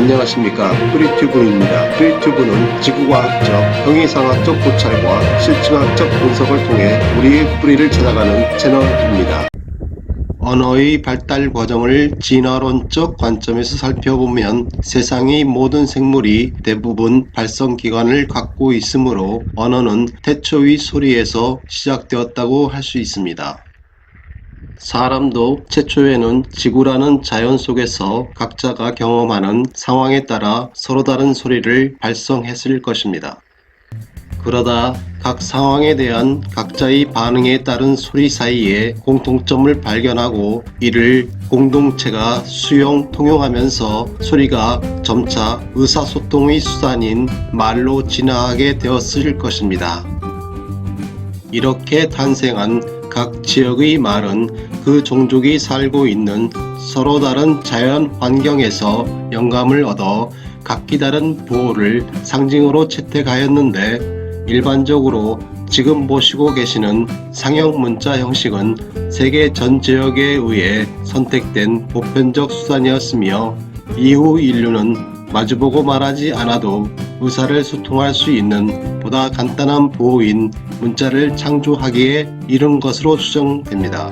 안녕하십니까. 뿌리튜브입니다. 뿌리튜브는 지구과학적, 형이상학적 고찰과 실증학적 분석을 통해 우리의 뿌리를 찾아가는 채널입니다. 언어의 발달 과정을 진화론적 관점에서 살펴보면 세상의 모든 생물이 대부분 발성기관을 갖고 있으므로 언어는 태초의 소리에서 시작되었다고 할 수 있습니다. 사람도 최초에는 지구라는 자연 속에서 각자가 경험하는 상황에 따라 서로 다른 소리를 발성했을 것입니다. 그러다 각 상황에 대한 각자의 반응에 따른 소리 사이에 공통점을 발견하고 이를 공동체가 수용, 통용하면서 소리가 점차 의사소통의 수단인 말로 진화하게 되었을 것입니다. 이렇게 탄생한 각 지역의 말은 그 종족이 살고 있는 서로 다른 자연 환경에서 영감을 얻어 각기 다른 부호를 상징으로 채택하였는데 일반적으로 지금 보시고 계시는 상형 문자 형식은 세계 전 지역에 의해 선택된 보편적 수단이었으며 이후 인류는 마주보고 말하지 않아도 의사를 소통할 수 있는 보다 간단한 부호인 문자를 창조하기에 이른 것으로 추정됩니다.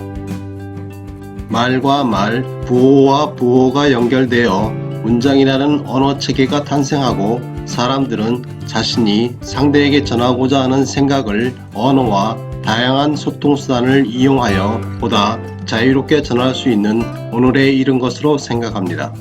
말과 말, 부호와 부호가 연결되어 문장이라는 언어 체계가 탄생하고 사람들은 자신이 상대에게 전하고자 하는 생각을 언어와 다양한 소통수단을 이용하여 보다 자유롭게 전할 수 있는 오늘에 이른 것으로 생각합니다.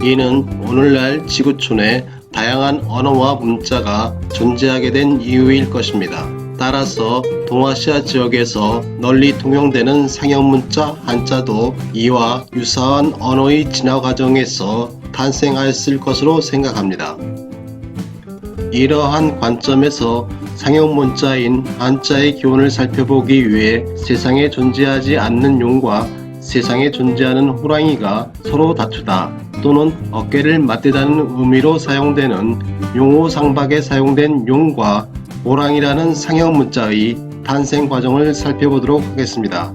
이는 오늘날 지구촌에 다양한 언어와 문자가 존재하게 된 이유일 것입니다. 따라서 동아시아 지역에서 널리 통용되는 상형 문자 한자도 이와 유사한 언어의 진화 과정에서 탄생하였을 것으로 생각합니다. 이러한 관점에서 상형 문자인 한자의 기원을 살펴보기 위해 세상에 존재하지 않는 용과 세상에 존재하는 호랑이가 서로 다투다 또는 어깨를 맞대다는 의미로 사용되는 용호상박에 사용된 용과 호랑이라는 상형 문자의 탄생 과정을 살펴보도록 하겠습니다.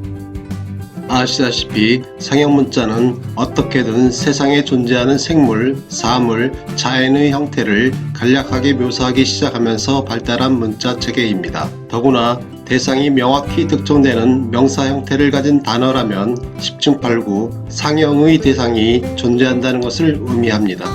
아시다시피 상형 문자는 어떻게든 세상에 존재하는 생물, 사물, 자연의 형태를 간략하게 묘사하기 시작하면서 발달한 문자 체계입니다. 더구나 대상이 명확히 특정되는 명사 형태를 가진 단어라면 10충8구 상형의 대상이 존재한다는 것을 의미합니다.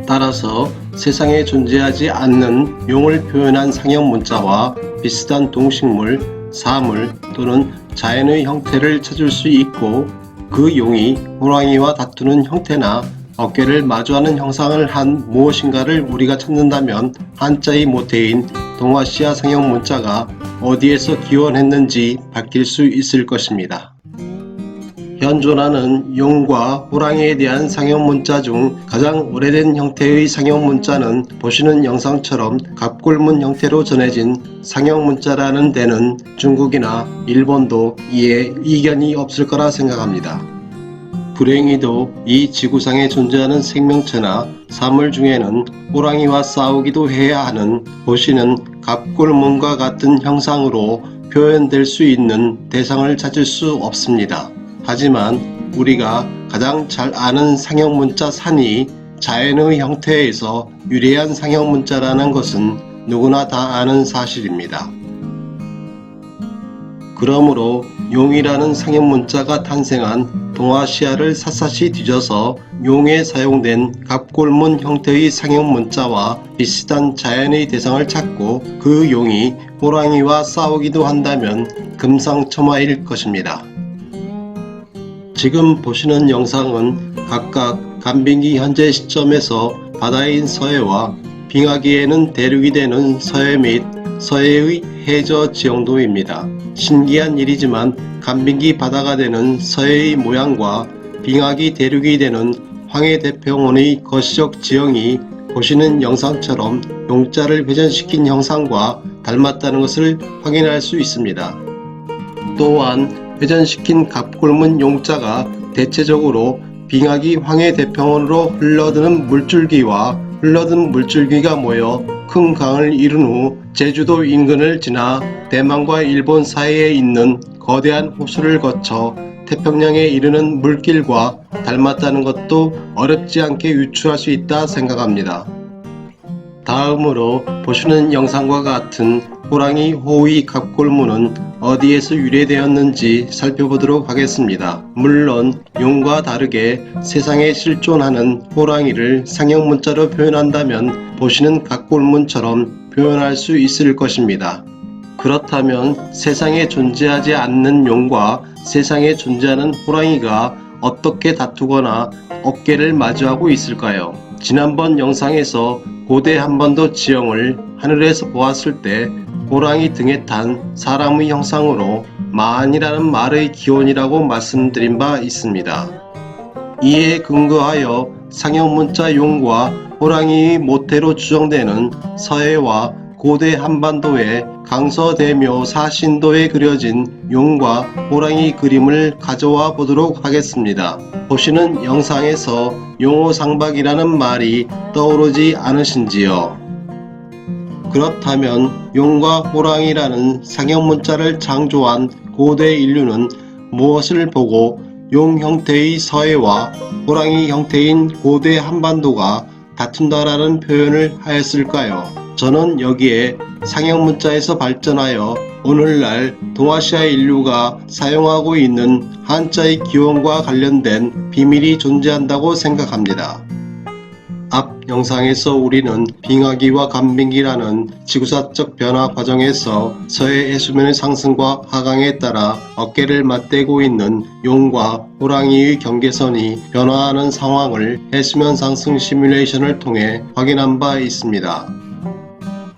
따라서 세상에 존재하지 않는 용을 표현한 상형 문자와 비슷한 동식물, 사물 또는 자연의 형태를 찾을 수 있고 그 용이 호랑이와 다투는 형태나 어깨를 마주하는 형상을 한 무엇인가를 우리가 찾는다면 한자의 모태인 동아시아 상형 문자가 어디에서 기원했는지 밝힐 수 있을 것입니다. 현존하는 용과 호랑이에 대한 상형 문자 중 가장 오래된 형태의 상형 문자는 보시는 영상처럼 갑골문 형태로 전해진 상형 문자라는 데는 중국이나 일본도 이에 이견이 없을 거라 생각합니다. 불행히도 이 지구상에 존재하는 생명체나 사물 중에는 호랑이와 싸우기도 해야 하는 보시는 갑골문과 같은 형상으로 표현될 수 있는 대상을 찾을 수 없습니다. 하지만 우리가 가장 잘 아는 상형 문자 산이 자연의 형태에서 유래한 상형 문자라는 것은 누구나 다 아는 사실입니다. 그러므로 용이라는 상형 문자가 탄생한 동아시아를 샅샅이 뒤져서 용에 사용된 갑골문 형태의 상형 문자와 비슷한 자연의 대상을 찾고 그 용이 호랑이와 싸우기도 한다면 금상첨화일 것입니다. 지금 보시는 영상은 각각 간빙기 현재 시점에서 바다인 서해와 빙하기에는 대륙이 되는 서해 및 서해의 해저 지형도입니다. 신기한 일이지만 간빙기 바다가 되는 서해의 모양과 빙하기 대륙이 되는 황해대평원의 거시적 지형이 보시는 영상처럼 용자를 회전시킨 형상과 닮았다는 것을 확인할 수 있습니다. 또한 회전시킨 갑골문 용자가 대체적으로 빙하기 황해대평원으로 흘러드는 물줄기와 흘러든 물줄기가 모여 큰 강을 이룬 후 제주도 인근을 지나 대만과 일본 사이에 있는 거대한 호수를 거쳐 태평양에 이르는 물길과 닮았다는 것도 어렵지 않게 유추할 수 있다 생각합니다. 다음으로 보시는 영상과 같은 호랑이 호의 갑골문은 어디에서 유래되었는지 살펴보도록 하겠습니다. 물론 용과 다르게 세상에 실존하는 호랑이를 상형 문자로 표현한다면 보시는 갑골문처럼 표현할 수 있을 것입니다. 그렇다면 세상에 존재하지 않는 용과 세상에 존재하는 호랑이가 어떻게 다투거나 어깨를 마주하고 있을까요? 지난번 영상에서 고대 한반도 지형을 하늘에서 보았을 때 호랑이 등에 탄 사람의 형상으로 만이라는 말의 기원이라고 말씀드린 바 있습니다. 이에 근거하여 상형문자 용과 호랑이의 모태로 추정되는 서해와 고대 한반도의 강서대묘 사신도에 그려진 용과 호랑이 그림을 가져와 보도록 하겠습니다. 보시는 영상에서 용호상박이라는 말이 떠오르지 않으신지요? 그렇다면 용과 호랑이라는 상형문자를 창조한 고대 인류는 무엇을 보고 용 형태의 서해와 호랑이 형태인 고대 한반도가 다툰다라는 표현을 하였을까요? 저는 여기에 상형문자에서 발전하여 오늘날 동아시아 인류가 사용하고 있는 한자의 기원과 관련된 비밀이 존재한다고 생각합니다. 앞 영상에서 우리는 빙하기와 간빙기라는 지구사적 변화 과정에서 서해 해수면의 상승과 하강에 따라 어깨를 맞대고 있는 용과 호랑이의 경계선이 변화하는 상황을 해수면 상승 시뮬레이션을 통해 확인한 바 있습니다.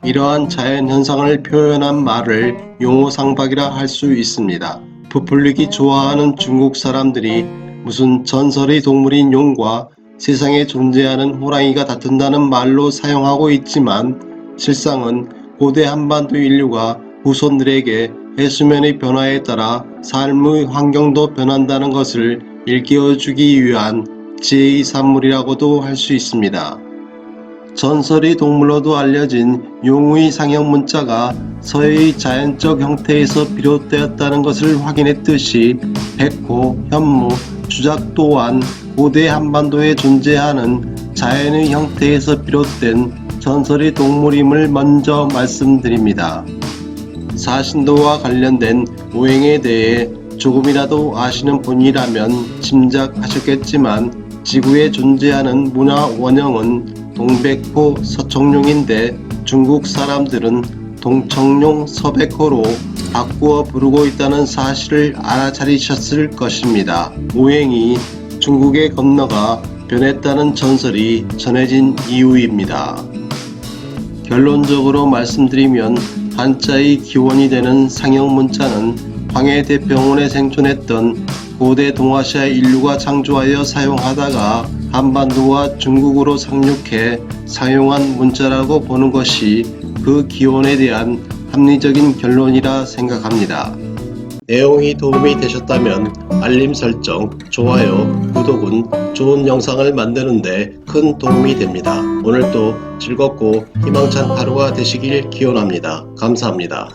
이러한 자연현상을 표현한 말을 용호상박이라 할 수 있습니다. 부풀리기 좋아하는 중국 사람들이 무슨 전설의 동물인 용과 세상에 존재하는 호랑이가 다툰다는 말로 사용하고 있지만 실상은 고대 한반도 인류가 후손들에게 해수면의 변화에 따라 삶의 환경도 변한다는 것을 일깨워주기 위한 지혜의 산물이라고도 할 수 있습니다. 전설의 동물로도 알려진 용의 상형문자가 서해의 자연적 형태에서 비롯되었다는 것을 확인했듯이 백호, 현무, 주작 또한 고대 한반도에 존재하는 자연의 형태에서 비롯된 전설의 동물임을 먼저 말씀드립니다. 사신도와 관련된 오행에 대해 조금이라도 아시는 분이라면 짐작하셨겠지만 지구에 존재하는 문화 원형은 동백호, 서청룡인데 중국 사람들은 동청룡, 서백호로 바꾸어 부르고 있다는 사실을 알아차리셨을 것입니다. 오행이 중국에 건너가 변했다는 전설이 전해진 이유입니다. 결론적으로 말씀드리면 한자의 기원이 되는 상형문자는 황해대병원에 생존했던 고대 동아시아 인류가 창조하여 사용하다가 한반도와 중국으로 상륙해 사용한 문자라고 보는 것이 그 기원에 대한 합리적인 결론이라 생각합니다. 내용이 도움이 되셨다면 알림 설정, 좋아요, 구독은 좋은 영상을 만드는데 큰 도움이 됩니다. 오늘도 즐겁고 희망찬 하루가 되시길 기원합니다. 감사합니다.